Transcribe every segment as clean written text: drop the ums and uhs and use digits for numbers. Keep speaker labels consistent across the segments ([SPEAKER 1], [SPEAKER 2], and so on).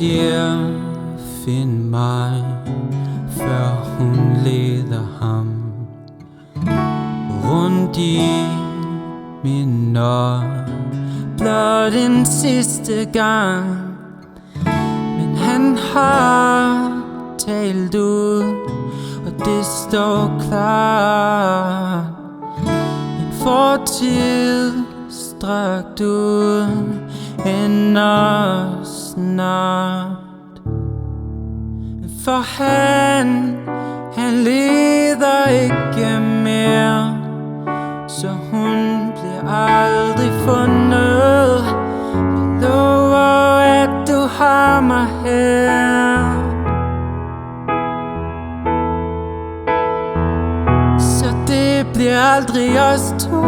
[SPEAKER 1] siger, find mig, før hun leder ham rundt i minder, blot en sidste gang. Men han har talt ud, og det står klart. En fortid strakt ud ender snart. For han leder ikke mere, så hun bliver aldrig fundet. Jeg lover, at du har mig her. Så det bliver aldrig os to.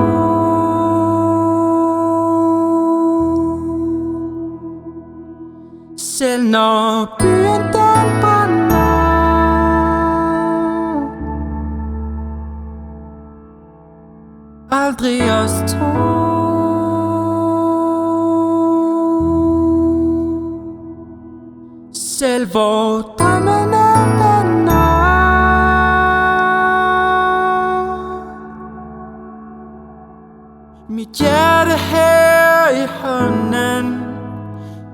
[SPEAKER 1] Selv når byen den brænder, aldrig os to. Selv hvor drømmene vender, mit hjerte her i hånden,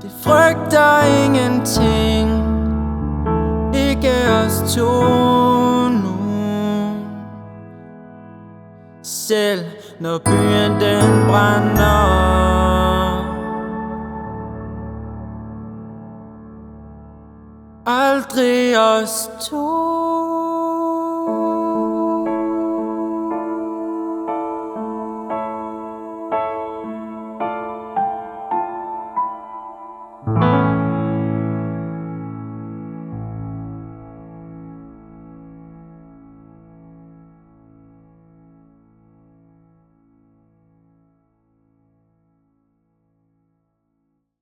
[SPEAKER 1] det frygter ingenting. Ikke os to nu. Selv når byen den brænder, aldrig os to.